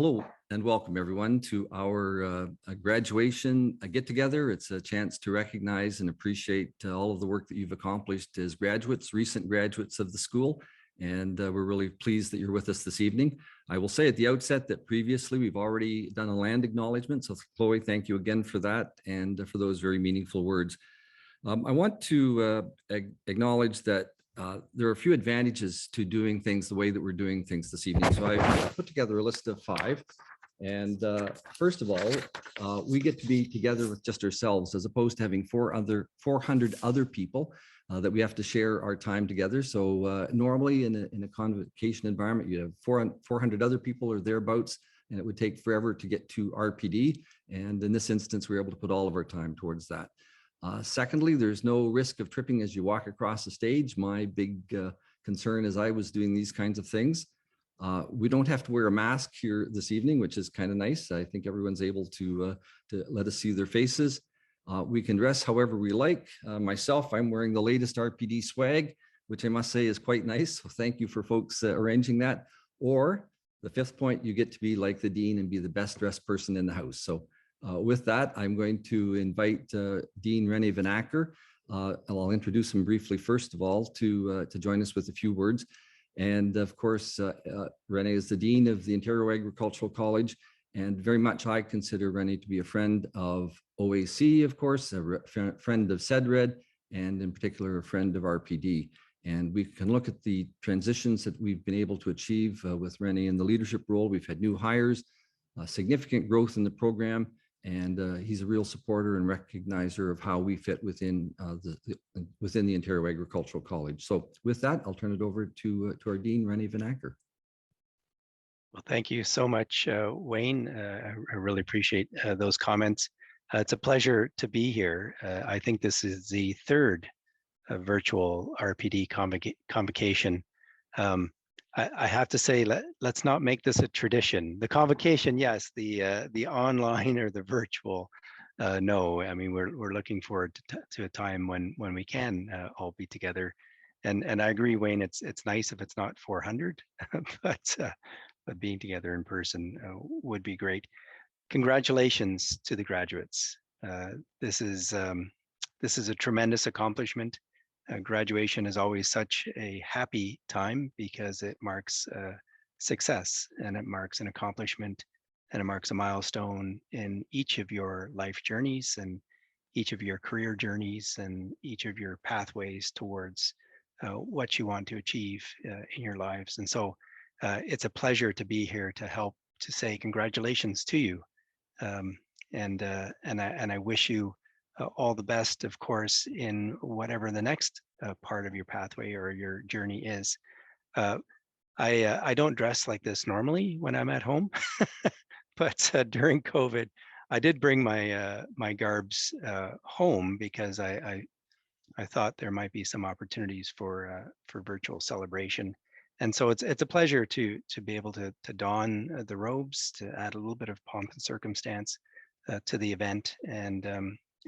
Hello and welcome everyone to our graduation get-together. It's a chance to recognize and appreciate all of the work that you've accomplished as graduates, recent graduates of the school, and we're really pleased that you're with us this evening. I will say at the outset that previously we've already done a land acknowledgement, so Chloe, thank you again for that and for those very meaningful words. I want to acknowledge that there are a few advantages to doing things the way that we're doing things this evening. So I put together a list of 5. And first of all, we get to be together with just ourselves as opposed to having 400 other people that we have to share our time together. So normally in a convocation environment, you have 400 other people or thereabouts, and it would take forever to get to RPD. And in this instance, we're able to put all of our time towards that. Secondly, there's no risk of tripping as you walk across the stage. My big concern as I was doing these kinds of things. We don't have to wear a mask here this evening, which is kind of nice. I think everyone's able to let us see their faces. We can dress however we like. Myself, I'm wearing the latest RPD swag, which I must say is quite nice. So thank you for folks arranging that. Or the 5th point, you get to be like the dean and be the best dressed person in the house. So with that, I'm going to invite Dean Rene van Acker. I'll introduce him briefly, first of all, to join us with a few words. And of course, Rene is the Dean of the Ontario Agricultural College, and very much I consider Rene to be a friend of OAC, of course, a friend of CEDRED, and in particular, a friend of RPD. And we can look at the transitions that we've been able to achieve with Rene in the leadership role. We've had new hires, significant growth in the program, and he's a real supporter and recognizer of how we fit within the Ontario Agricultural College. So with that, I'll turn it over to our Dean, Rene van Acker. Well, thank you so much, Wayne. I really appreciate those comments. It's a pleasure to be here. I think this is the 3rd virtual RPD convocation. I have to say, let's not make this a tradition. The convocation, yes. The online or the virtual, no. I mean, we're looking forward to a time when we can all be together. And I agree, Wayne. It's nice if it's not 400, but being together in person would be great. Congratulations to the graduates. This is a tremendous accomplishment. Graduation is always such a happy time because it marks success, and it marks an accomplishment, and it marks a milestone in each of your life journeys and each of your career journeys and each of your pathways towards what you want to achieve in your lives. And so it's a pleasure to be here to help to say congratulations to you. And I wish you all the best, of course, in whatever the next part of your pathway or your journey is. I don't dress like this normally when I'm at home, but during COVID, I did bring my garbs home because I thought there might be some opportunities for virtual celebration. And so it's a pleasure to be able to don the robes, to add a little bit of pomp and circumstance to the event, and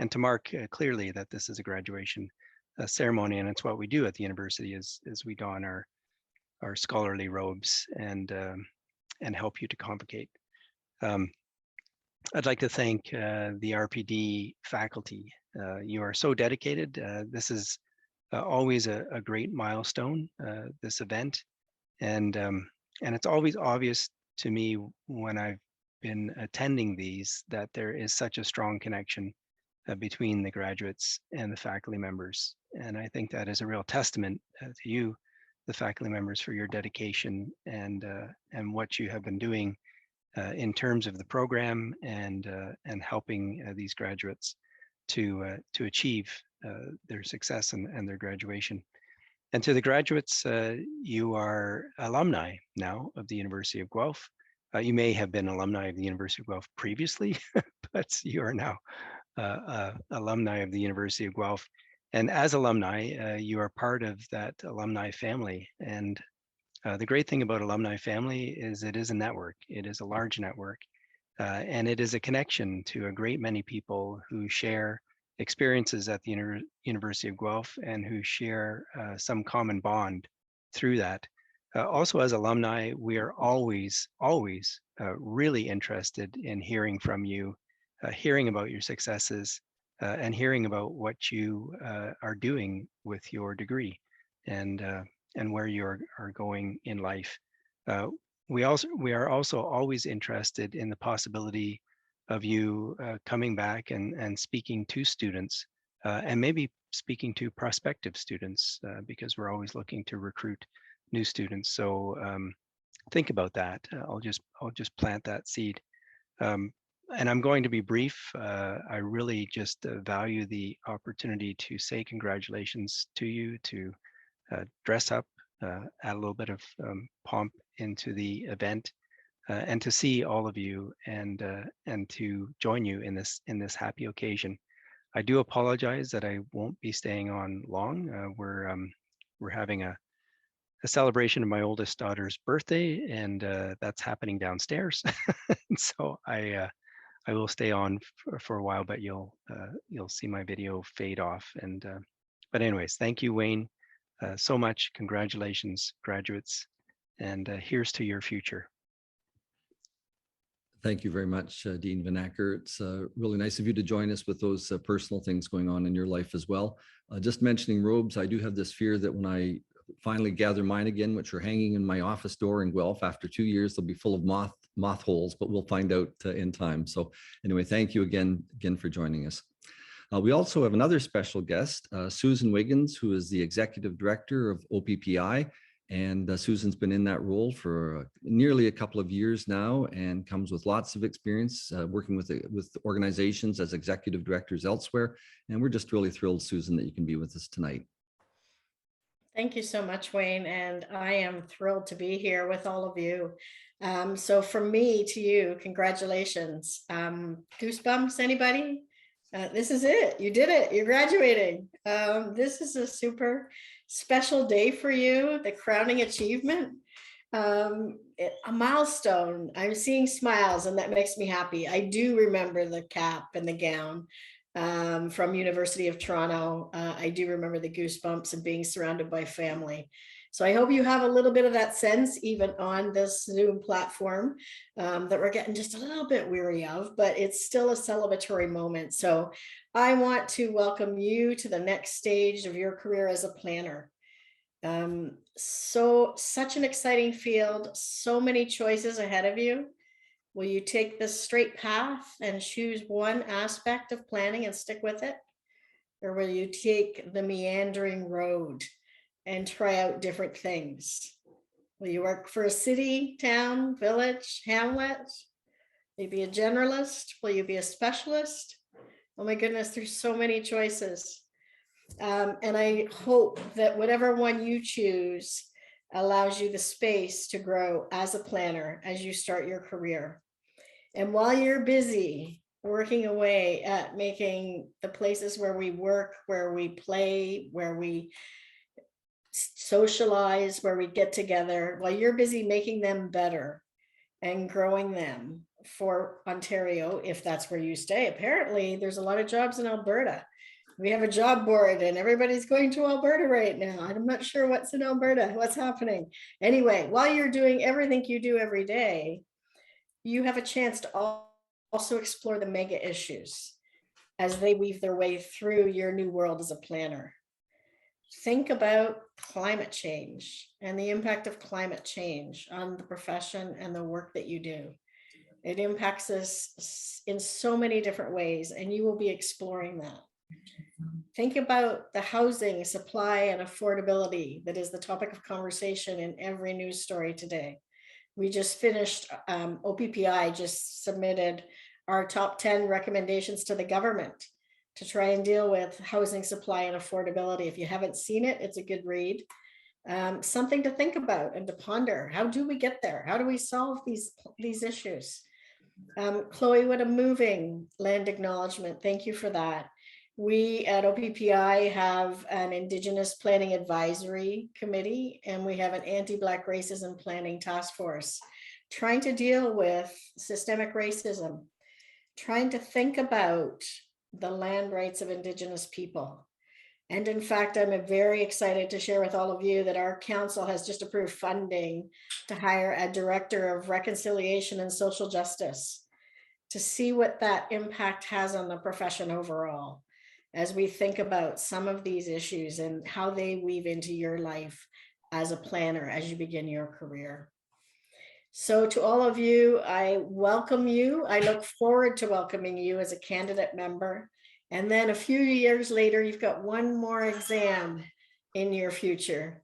to mark clearly that this is a graduation ceremony. And it's what we do at the university is we don our scholarly robes and help you to convocate. I'd like to thank the RPD faculty. You are so dedicated. This is always a great milestone, this event. And it's always obvious to me when I've been attending these that there is such a strong connection between the graduates and the faculty members. And I think that is a real testament to you, the faculty members, for your dedication and what you have been doing in terms of the program and helping these graduates to achieve their success and their graduation. And to the graduates, you are alumni now of the University of Guelph. You may have been alumni of the University of Guelph previously, but you are now alumni of the University of Guelph. And as alumni, you are part of that alumni family. And the great thing about alumni family is it is a network. It is a large network. And it is a connection to a great many people who share experiences at the University of Guelph and who share some common bond through that. Also, as alumni, we are always really interested in hearing from you, hearing about your successes, and hearing about what you are doing with your degree, and where you are going in life. We are also always interested in the possibility of you coming back and speaking to students, and maybe speaking to prospective students, because we're always looking to recruit new students. So think about that. I'll just plant that seed. And I'm going to be brief. I really just value the opportunity to say congratulations to you, to dress up, add a little bit of pomp into the event, and to see all of you and to join you in this happy occasion. I do apologize that I won't be staying on long. We're having a celebration of my oldest daughter's birthday, and that's happening downstairs. So I will stay on for a while, but you'll see my video fade off. And but anyways, thank you, Wayne, so much. Congratulations, graduates, and here's to your future. Thank you very much, Dean Van Acker. It's really nice of you to join us with those personal things going on in your life as well. Just mentioning robes, I do have this fear that when I finally gather mine again, which are hanging in my office door in Guelph, after 2 years, they'll be full of moth holes, but we'll find out in time. So anyway, thank you again for joining us. We also have another special guest, Susan Wiggins, who is the Executive Director of OPPI. And Susan's been in that role for nearly a couple of years now and comes with lots of experience working with organizations as executive directors elsewhere. And we're just really thrilled, Susan, that you can be with us tonight. Thank you so much, Wayne. And I am thrilled to be here with all of you. So from me to you, congratulations. Goosebumps, anybody? This is it. You did it. You're graduating. This is a super special day for you, the crowning achievement, a milestone. I'm seeing smiles and that makes me happy. I do remember the cap and the gown from University of Toronto. I do remember the goosebumps and being surrounded by family. So I hope you have a little bit of that sense even on this Zoom platform that we're getting just a little bit weary of, but it's still a celebratory moment. So I want to welcome you to the next stage of your career as a planner. Such an exciting field, so many choices ahead of you. Will you take the straight path and choose one aspect of planning and stick with it? Or will you take the meandering road and try out different things? Will you work for a city, town, village, hamlet? Will you be a generalist? Will you be a specialist? Oh my goodness, there's so many choices. And I hope that whatever one you choose allows you the space to grow as a planner as you start your career. And while you're busy working away at making the places where we work, where we play, where we socialize, where we get together, while you're busy making them better and growing them for Ontario, if that's where you stay. Apparently, there's a lot of jobs in Alberta. We have a job board and everybody's going to Alberta right now. I'm not sure what's in Alberta, what's happening. Anyway, while you're doing everything you do every day, you have a chance to also explore the mega issues as they weave their way through your new world as a planner. Think about climate change and the impact of climate change on the profession and the work that you do. It impacts us in so many different ways, and you will be exploring that. Think about the housing supply and affordability that is the topic of conversation in every news story today. We just finished, OPPI just submitted our top 10 recommendations to the government to try and deal with housing supply and affordability. If you haven't seen it, it's a good read. Something to think about and to ponder. How do we get there? How do we solve these issues? Chloe, what a moving land acknowledgement. Thank you for that. We at OPPI have an Indigenous Planning Advisory Committee, and we have an Anti-Black Racism Planning Task Force trying to deal with systemic racism, trying to think about the land rights of Indigenous people And in fact, I'm very excited to share with all of you that our council has just approved funding to hire a director of reconciliation and social justice to see what that impact has on the profession overall, as we think about some of these issues and how they weave into your life as a planner as you begin your career. So to all of you, I welcome you. I look forward to welcoming you as a candidate member. And then a few years later, you've got one more exam in your future,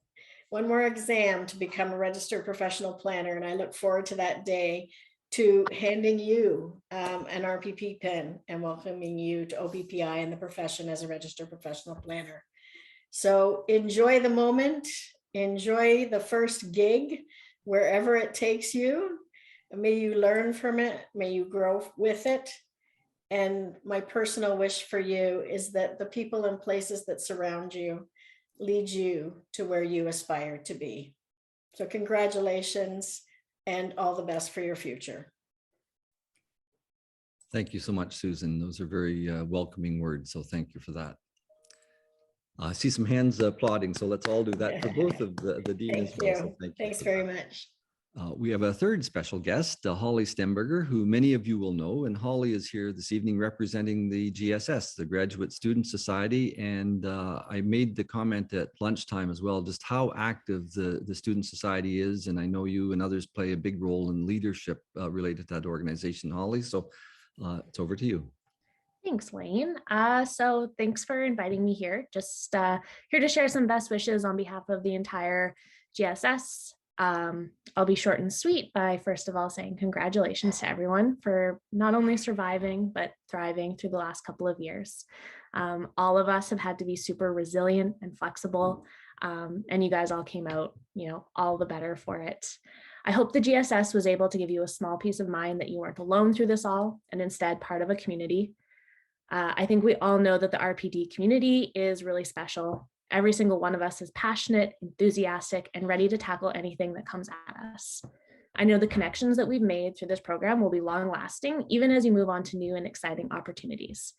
one more exam to become a registered professional planner. And I look forward to that day to handing you an RPP pin and welcoming you to OBPI and the profession as a registered professional planner. So enjoy the moment, enjoy the first gig, wherever it takes you. May you learn from it, may you grow with it. And my personal wish for you is that the people and places that surround you lead you to where you aspire to be. So congratulations and all the best for your future. Thank you so much, Susan. Those are very welcoming words. So thank you for that. I see some hands applauding, so let's all do that for both of the dean as well. So thank you. Thanks very much. We have a third special guest, Holly Stemberger, who many of you will know. And Holly is here this evening representing the GSS, the Graduate Student Society. And I made the comment at lunchtime as well, just how active the Student Society is. And I know you and others play a big role in leadership related to that organization, Holly. So it's over to you. Thanks, Wayne. So thanks for inviting me here. Just here to share some best wishes on behalf of the entire GSS. I'll be short and sweet by first of all saying congratulations to everyone for not only surviving, but thriving through the last couple of years. All of us have had to be super resilient and flexible, and you guys all came out, all the better for it. I hope the GSS was able to give you a small peace of mind that you weren't alone through this all, and instead part of a community. I think we all know that the RPD community is really special. Every single one of us is passionate, enthusiastic, and ready to tackle anything that comes at us. I know the connections that we've made through this program will be long lasting, even as you move on to new and exciting opportunities.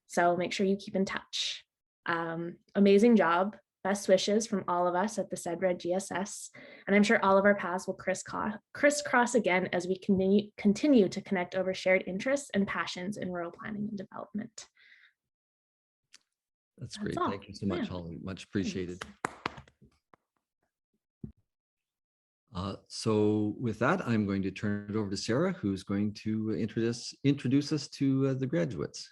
So make sure you keep in touch. Amazing job. Best wishes from all of us at the CEDRED GSS. And I'm sure all of our paths will crisscross again as we continue to connect over shared interests and passions in rural planning and development. That's great. Thank you so much, Holly. Much appreciated. So with that, I'm going to turn it over to Sarah, who's going to introduce us to the graduates.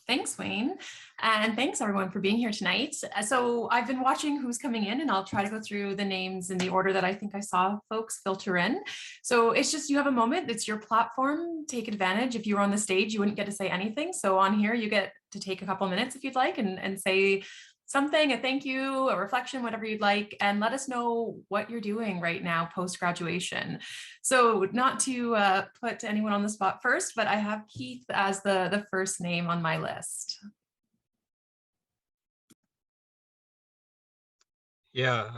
Thanks, Wayne. And thanks everyone for being here tonight. So I've been watching who's coming in, and I'll try to go through the names in the order that I think I saw folks filter in. So it's just, you have a moment, it's your platform, take advantage. If you were on the stage, you wouldn't get to say anything. So on here, you get to take a couple minutes if you'd like and say something, a thank you, a reflection, whatever you'd like, and let us know what you're doing right now post-graduation. So not to put anyone on the spot first, but I have Keith as the first name on my list. Yeah,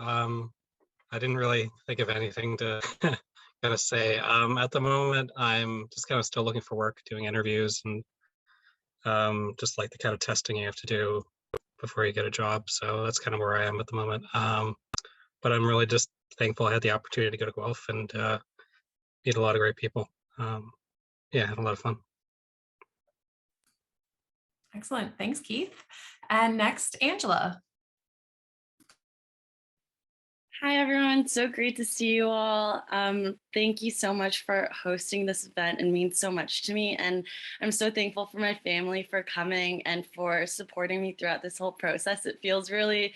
I didn't really think of anything to kind of say. At the moment, I'm just kind of still looking for work, doing interviews, and just like the kind of testing you have to do before you get a job. So that's kind of where I am at the moment. But I'm really just thankful I had the opportunity to go to Guelph and meet a lot of great people. Yeah, had a lot of fun. Excellent. Thanks, Keith. And next, Angela. Hi, everyone. So great to see you all. Thank you so much for hosting this event. It means so much to me. And I'm so thankful for my family for coming and for supporting me throughout this whole process. It feels really,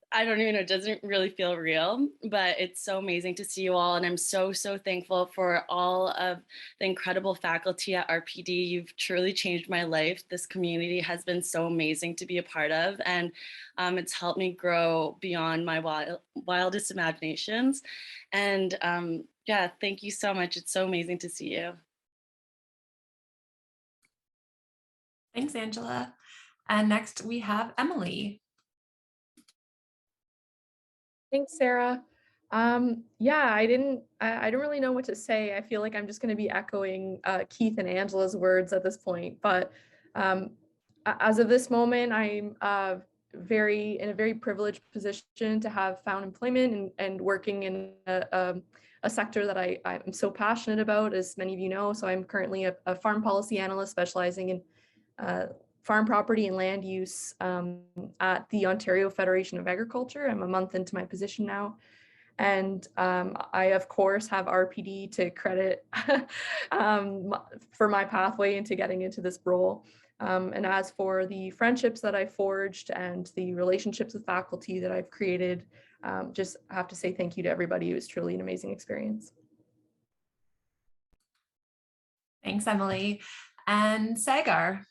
I don't even know, it doesn't really feel real, but it's so amazing to see you all. And I'm so, so thankful for all of the incredible faculty at RPD. You've truly changed my life. This community has been so amazing to be a part of. And it's helped me grow beyond my wildest imaginations. And yeah, thank you so much. It's so amazing to see you. Thanks, Angela. And next we have Emily. Thanks, Sarah. Yeah, I don't really know what to say. I feel like I'm just going to be echoing Keith and Angela's words at this point, but as of this moment, I'm in a very privileged position to have found employment and working in a sector that I'm so passionate about, as many of you know. So I'm currently a farm policy analyst specializing in farm property and land use at the Ontario Federation of Agriculture. I'm a month into my position now. And I, of course, have RPD to credit for my pathway into getting into this role. And as for the friendships that I forged and the relationships with faculty that I've created, just have to say thank you to everybody. It was truly an amazing experience. Thanks, Emily. And Sagar.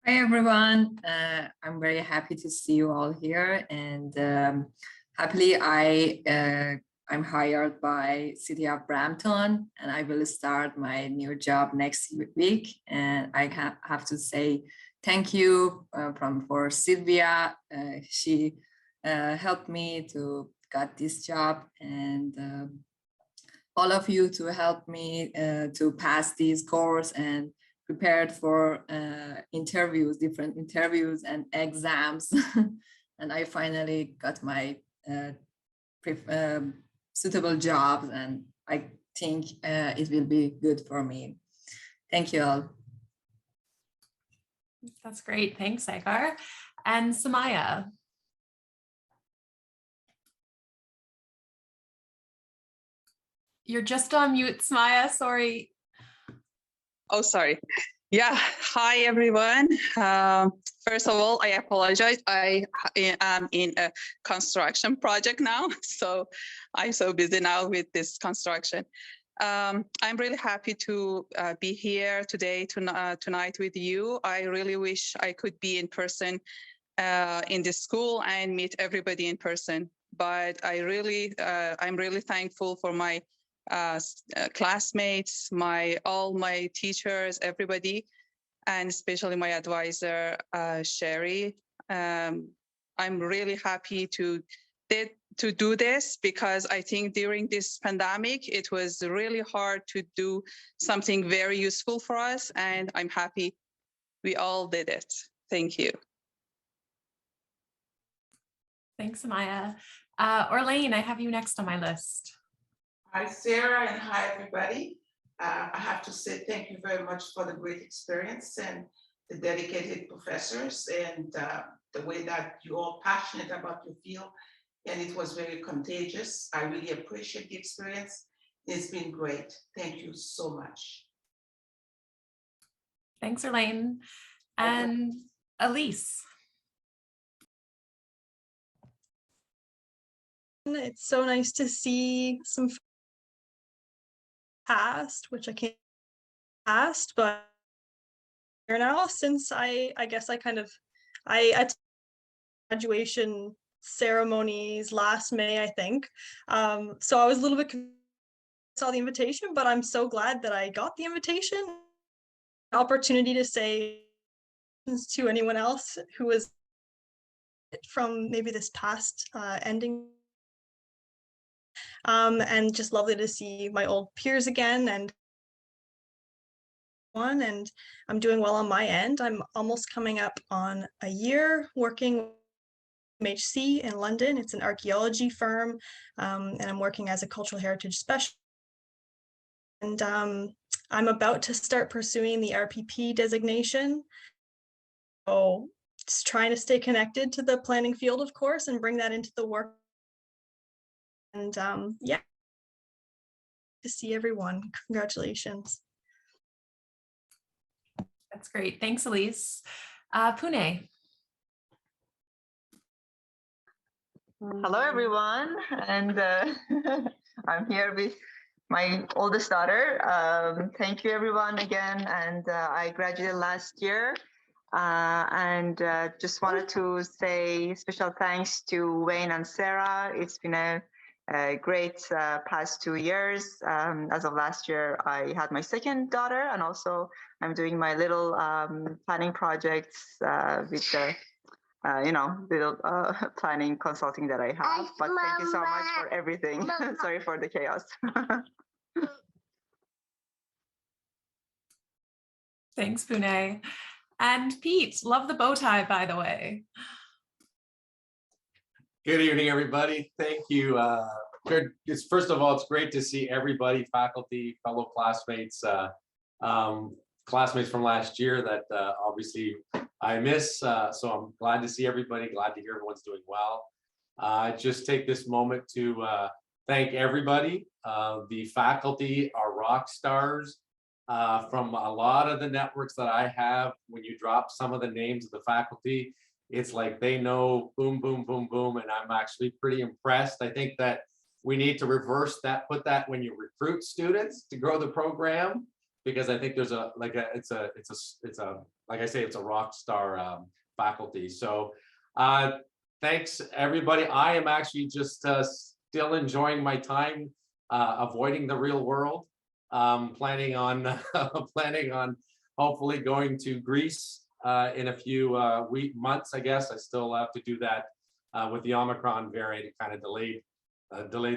Hi, everyone. I'm very happy to see you all here. And happily, I'm hired by City of Brampton, and I will start my new job next week. And I have to say thank you for Sylvia. She helped me to get this job, and all of you to help me to pass this course and prepared for interviews, different interviews and exams. And I finally got my suitable jobs, and I think it will be good for me. Thank you all. That's great. Thanks, Sagar. And Samaya. You're just on mute, Samaya. Sorry. Oh, sorry. Yeah. Hi, everyone. First of all, I apologize. I am in a construction project now, so I'm so busy now with this construction. I'm really happy to be here today, tonight with you. I really wish I could be in person in this school and meet everybody in person. But I'm really thankful for my classmates, all my teachers, everybody, and especially my advisor, Sheri. I'm really happy to do this, because I think during this pandemic, it was really hard to do something very useful for us, and I'm happy we all did it. Thank you. Thanks, Samaya. Orlane, I have you next on my list. Hi, Sarah, and hi, everybody. I have to say thank you very much for the great experience and the dedicated professors, and the way that you're all passionate about your field, and it was very contagious. I really appreciate the experience. It's been great. Thank you so much. Thanks, Orlane. And Elise. It's so nice to see some past, which I can't past, but now, since I guess I attended graduation ceremonies last May, I think. So I was a little bit saw the invitation, but I'm so glad that I got the invitation. Opportunity to say to anyone else who was from maybe this past ending. And just lovely to see my old peers again, and I'm doing well on my end. I'm almost coming up on a year working MHC in London. It's an archaeology firm, and I'm working as a cultural heritage specialist. And I'm about to start pursuing the RPP designation. So just trying to stay connected to the planning field, of course, and bring that into the work. And yeah, to see everyone. Congratulations. That's great. Thanks, Elise. Pune. Hello, everyone. And I'm here with my oldest daughter. Thank you, everyone, again. And I graduated last year. And just wanted to say special thanks to Wayne and Sarah. It's been a great past 2 years. As of last year, I had my second daughter, and also I'm doing my little planning projects with the little planning consulting that I have. But thank you so much for everything. Sorry for the chaos. Thanks, Pune. And Pete, love the bow tie, by the way. Good evening, everybody. Thank you. First of all, it's great to see everybody, faculty, fellow classmates, classmates from last year that obviously I miss. So I'm glad to see everybody, glad to hear everyone's doing well. Just take this moment to thank everybody. The faculty are rock stars. From a lot of the networks that I have, when you drop some of the names of the faculty, it's like they know boom, boom, boom, boom, and I'm actually pretty impressed. I think that we need to reverse that, put that when you recruit students to grow the program, because I think there's like I say, it's a rock star faculty. So thanks everybody. I am actually just still enjoying my time avoiding the real world. Planning on hopefully going to Greece in a few months, I guess. I still have to do that with the Omicron variant. It kind of delayed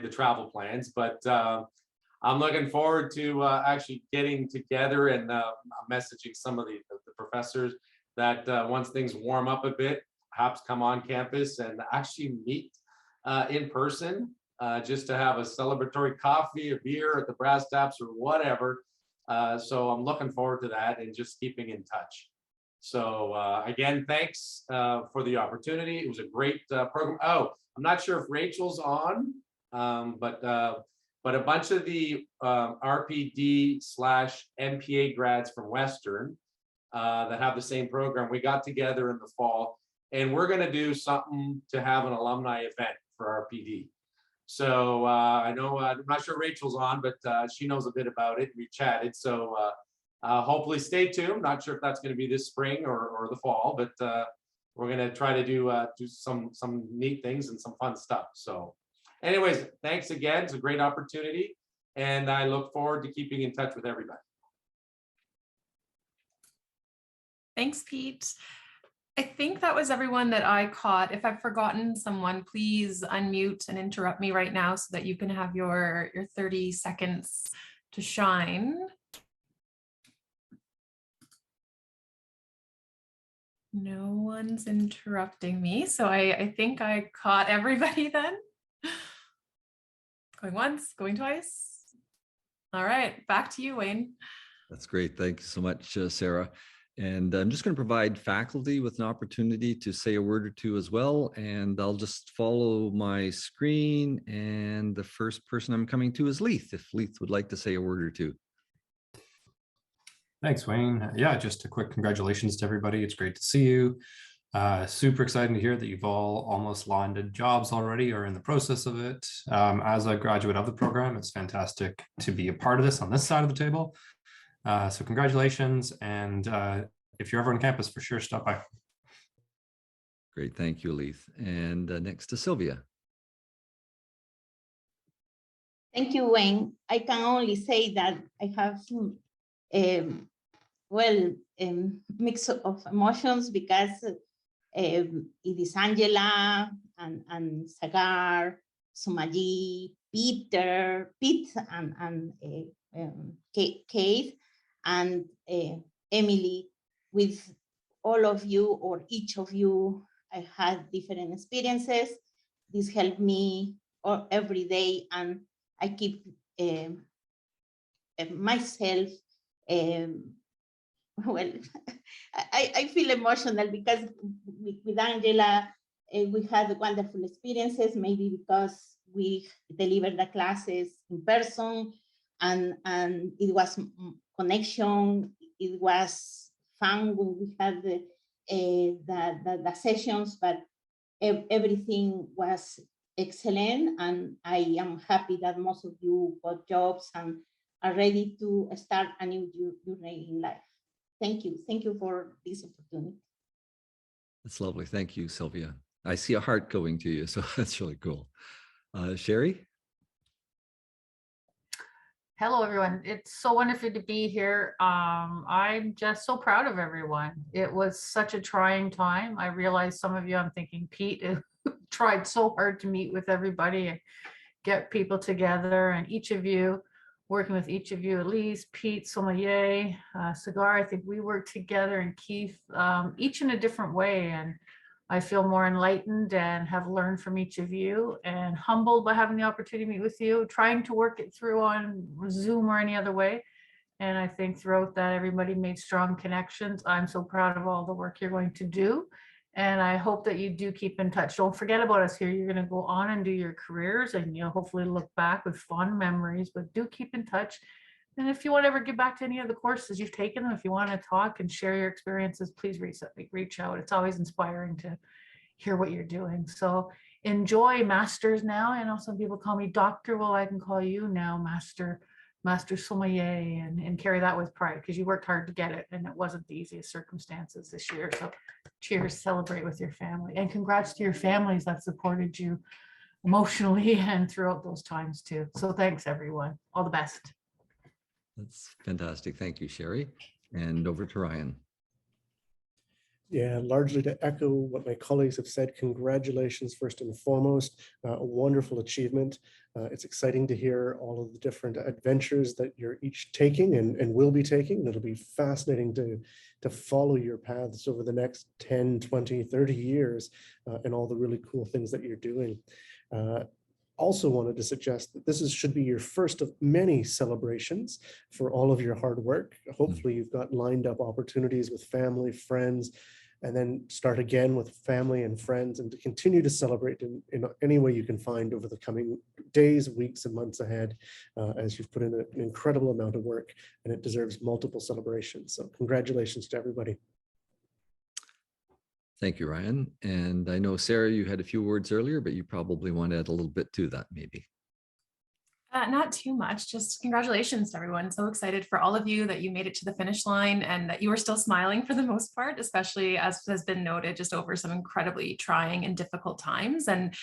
the travel plans, but I'm looking forward to actually getting together and messaging some of the professors that once things warm up a bit, perhaps come on campus and actually meet in person, just to have a celebratory coffee, a beer at the Brass Taps or whatever. So I'm looking forward to that and just keeping in touch. So again, thanks for the opportunity. It was a great program. Oh, I'm not sure if Rachel's on, but a bunch of the RPD/MPA grads from Western that have the same program, we got together in the fall, and we're going to do something to have an alumni event for RPD. So I know, I'm not sure Rachel's on, but she knows a bit about it. We chatted, so hopefully stay tuned. Not sure if that's going to be this spring or the fall, but we're going to try to do some neat things and some fun stuff. So anyways, thanks again. It's a great opportunity, and I look forward to keeping in touch with everybody. Thanks, Pete. I think that was everyone that I caught. If I've forgotten someone, please unmute and interrupt me right now so that you can have your 30 seconds to shine. No one's interrupting me, so I think I caught everybody then. Going once, going twice. All right, back to you, Wayne. That's great. Thank you so much, Sarah. And I'm just going to provide faculty with an opportunity to say a word or two as well. And I'll just follow my screen. And the first person I'm coming to is Leith, if Leith would like to say a word or two. Thanks, Wayne. Yeah, just a quick congratulations to everybody. It's great to see you. Super exciting to hear that you've all almost landed jobs already or in the process of it. As a graduate of the program, it's fantastic to be a part of this on this side of the table. So congratulations, and if you're ever on campus, for sure, stop by. Great, thank you, Leith. And next to Sylvia. Thank you, Wayne. I can only say that I have mix of emotions because it is Angela and Sagar, Sumaji, Pete, and Kate, and Emily. With all of you or each of you, I had different experiences. This helped me every day, and I keep myself. Well, I feel emotional because with Angela, we had wonderful experiences, maybe because we delivered the classes in person, and it was connection, it was fun when we had the sessions, but everything was excellent, and I am happy that most of you got jobs and are ready to start a new journey in life. Thank you for this opportunity. That's lovely. Thank you, Sylvia. I see a heart going to you, so that's really cool. Sheri? Hello, everyone. It's so wonderful to be here. I'm just so proud of everyone. It was such a trying time. I realize some of you, I'm thinking, Pete tried so hard to meet with everybody and get people together, and each of you working with each of you, Elise, Pete, Sommelier, Cigar. I think we work together, and Keith, each in a different way. And I feel more enlightened and have learned from each of you, and humbled by having the opportunity to meet with you, trying to work it through on Zoom or any other way. And I think throughout that, everybody made strong connections. I'm so proud of all the work you're going to do. And I hope that you do keep in touch. Don't forget about us here. You're going to go on and do your careers, and you'll hopefully look back with fond memories, but do keep in touch. And if you want to ever get back to any of the courses you've taken, if you want to talk and share your experiences, please reach out. It's always inspiring to hear what you're doing. So enjoy masters now. I know some people call me doctor. Well, I can call you now Master Sommelier, and carry that with pride, because you worked hard to get it, and it wasn't the easiest circumstances this year. So cheers, celebrate with your family, and congrats to your families that supported you emotionally and throughout those times too. So thanks everyone. All the best. That's fantastic. Thank you, Sheri. And over to Ryan. Yeah, largely to echo what my colleagues have said, congratulations first and foremost, a wonderful achievement. It's exciting to hear all of the different adventures that you're each taking and will be taking. And it'll be fascinating to follow your paths over the next 10, 20, 30 years and all the really cool things that you're doing. Also wanted to suggest that this should be your first of many celebrations for all of your hard work. Hopefully you've got lined up opportunities with family, friends, and then start again with family and friends, and to continue to celebrate in any way you can find over the coming days, weeks, and months ahead, as you've put in an incredible amount of work, and it deserves multiple celebrations. So congratulations to everybody. Thank you, Ryan. And I know, Sarah, you had a few words earlier, but you probably want to add a little bit to that, maybe. Not too much, just congratulations to everyone. So excited for all of you that you made it to the finish line and that you were still smiling for the most part, especially as has been noted, just over some incredibly trying and difficult times. And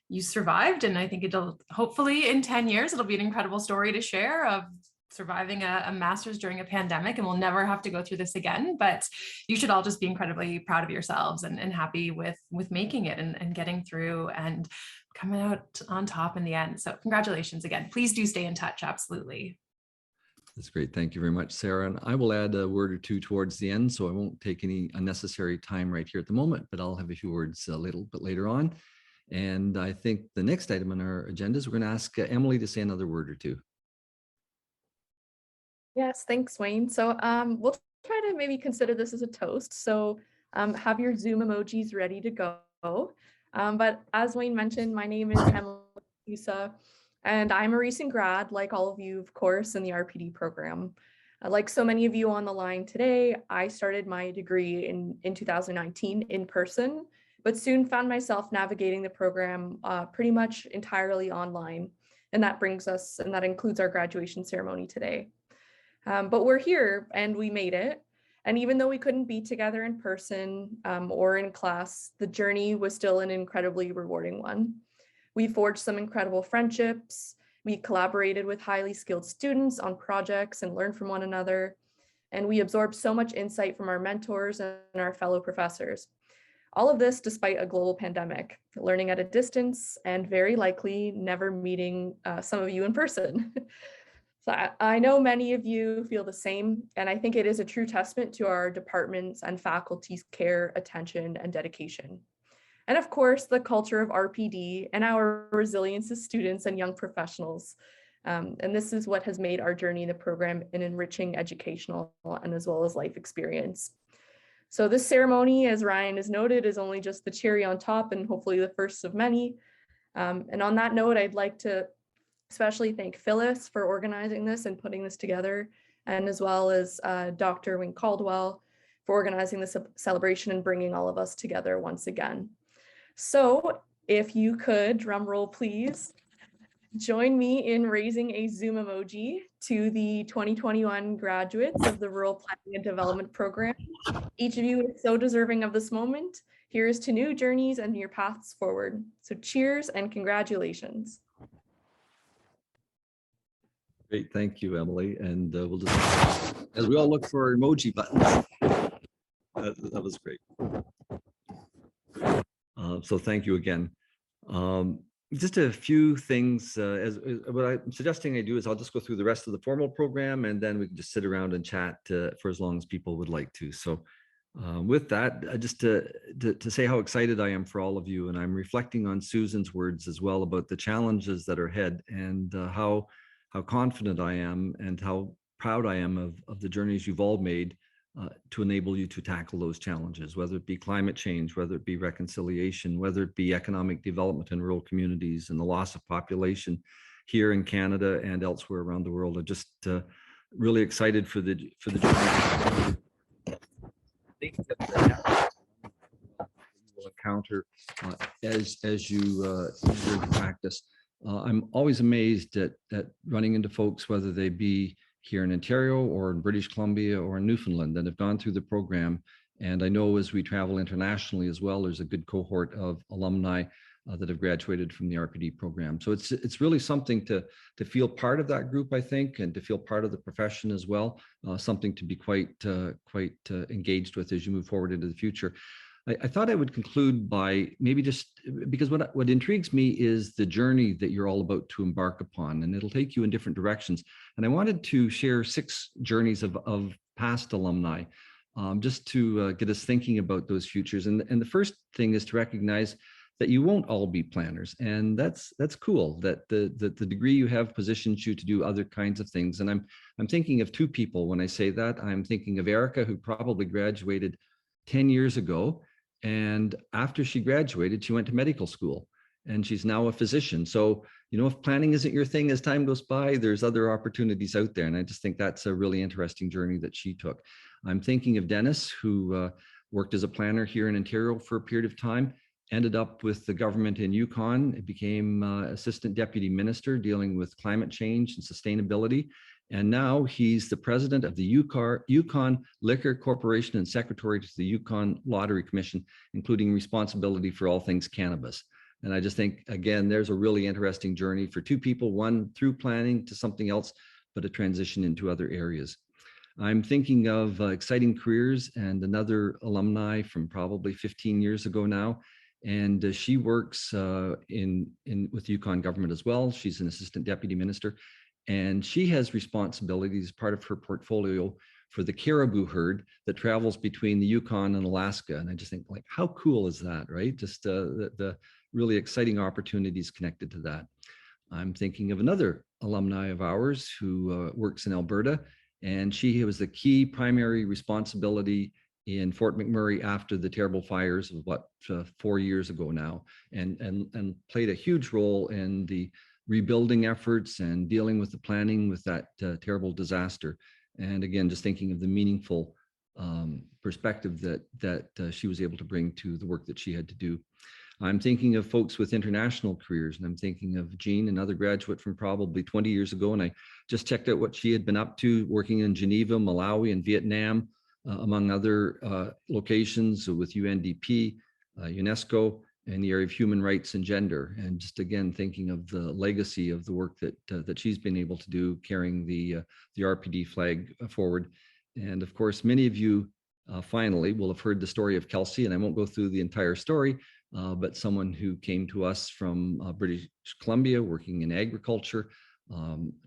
you survived. And I think it'll hopefully in 10 years, it'll be an incredible story to share of surviving a master's during a pandemic, and we'll never have to go through this again. But you should all just be incredibly proud of yourselves and happy with making it and getting through and coming out on top in the end. So congratulations again. Please do stay in touch. Absolutely. That's great. Thank you very much, Sarah. And I will add a word or two towards the end, so I won't take any unnecessary time right here at the moment, but I'll have a few words a little bit later on. And I think the next item on our agenda is we're going to ask Emily to say another word or two. Yes, thanks, Wayne. So we'll try to maybe consider this as a toast. So have your Zoom emojis ready to go. But as Wayne mentioned, my name is Emily Sousa, and I'm a recent grad, like all of you, of course, in the RPD program. Like so many of you on the line today, I started my degree in 2019 in person, but soon found myself navigating the program pretty much entirely online. And that includes our graduation ceremony today. But we're here and we made it. And even though we couldn't be together in person or in class, the journey was still an incredibly rewarding one. We forged some incredible friendships. We collaborated with highly skilled students on projects and learned from one another. And we absorbed so much insight from our mentors and our fellow professors. All of this despite a global pandemic, learning at a distance, and very likely never meeting some of you in person. So I know many of you feel the same, and I think it is a true testament to our departments and faculty's care, attention, and dedication. And of course, the culture of RPD and our resilience as students and young professionals. And this is what has made our journey in the program an enriching educational and as well as life experience. So this ceremony, as Ryan has noted, is only just the cherry on top and hopefully the first of many. And on that note, I'd like to especially thank Phyllis for organizing this and putting this together, and as well as Dr. Wayne Caldwell for organizing this celebration and bringing all of us together once again. So if you could, drum roll please, join me in raising a Zoom emoji to the 2021 graduates of the Rural Planning and Development Program. Each of you is so deserving of this moment. Here's to new journeys and your paths forward. So cheers and congratulations. Great, thank you, Emily. And we'll just, as we all look for our emoji buttons, that was great. So thank you again. Just a few things. What I'm suggesting I do is I'll just go through the rest of the formal program, and then we can just sit around and chat for as long as people would like to. So with that, just to say how excited I am for all of you, and I'm reflecting on Susan's words as well about the challenges that are ahead, and how confident I am and how proud I am of the journeys you've all made to enable you to tackle those challenges, whether it be climate change, whether it be reconciliation, whether it be economic development in rural communities and the loss of population here in Canada and elsewhere around the world. I'm just really excited for the journey you will encounter as you practice. I'm always amazed at running into folks, whether they be here in Ontario or in British Columbia or in Newfoundland, that have gone through the program. And I know as we travel internationally as well, there's a good cohort of alumni that have graduated from the RPD program. So it's really something to feel part of that group, I think, and to feel part of the profession as well, something to be quite engaged with as you move forward into the future. I thought I would conclude by maybe just, because what intrigues me is the journey that you're all about to embark upon, and it'll take you in different directions. And I wanted to share 6 journeys of past alumni, just to get us thinking about those futures. And the first thing is to recognize that you won't all be planners, and that's cool. That the degree you have positions you to do other kinds of things. And I'm thinking of 2 people when I say that. I'm thinking of Erica, who probably graduated 10 years ago. And after she graduated, she went to medical school, and she's now a physician. So, if planning isn't your thing, as time goes by, there's other opportunities out there. And I just think that's a really interesting journey that she took. I'm thinking of Dennis, who worked as a planner here in Ontario for a period of time, ended up with the government in Yukon. It became assistant deputy minister dealing with climate change and sustainability. And now he's the president of the Yukon Liquor Corporation and secretary to the Yukon Lottery Commission, including responsibility for all things cannabis. And I just think, again, there's a really interesting journey for 2 people, one through planning to something else, but a transition into other areas. I'm thinking of exciting careers and another alumni from probably 15 years ago now. And she works with the Yukon government as well. She's an assistant deputy minister. And she has responsibilities as part of her portfolio for the caribou herd that travels between the Yukon and Alaska. And I just think, like, how cool is that, right? Just the really exciting opportunities connected to that. I'm thinking of another alumni of ours who works in Alberta, and she was the key primary responsibility in Fort McMurray after the terrible fires of what 4 years ago now, and played a huge role in the rebuilding efforts and dealing with the planning with that terrible disaster. And again, just thinking of the meaningful perspective that she was able to bring to the work that she had to do. I'm thinking of folks with international careers, and I'm thinking of Jean, another graduate from probably 20 years ago. And I just checked out what she had been up to, working in Geneva, Malawi, and Vietnam, among other locations with UNDP, UNESCO, in the area of human rights and gender. And just again, thinking of the legacy of the work that she's been able to do, carrying the RPD flag forward. And of course, many of you finally will have heard the story of Kelsey, and I won't go through the entire story, but someone who came to us from British Columbia working in agriculture,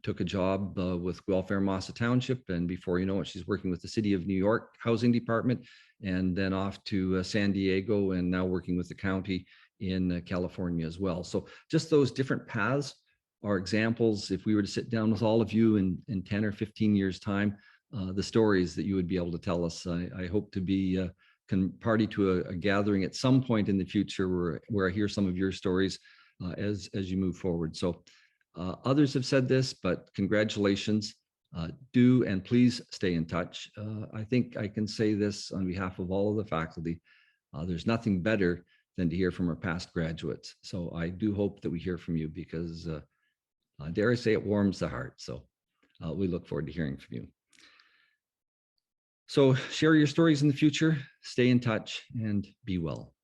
took a job with Welfare Mossa Township, and before you know it, she's working with the City of New York Housing Department, and then off to San Diego, and now working with the county in California as well. So just those different paths are examples. If we were to sit down with all of you in 10 or 15 years time, the stories that you would be able to tell us. I hope to be party to a gathering at some point in the future where I hear some of your stories as you move forward. So others have said this, but congratulations. Do and please stay in touch. I think I can say this on behalf of all of the faculty. There's nothing better than to hear from our past graduates. So I do hope that we hear from you, because dare I say, it warms the heart. So we look forward to hearing from you. So share your stories in the future, stay in touch, and be well.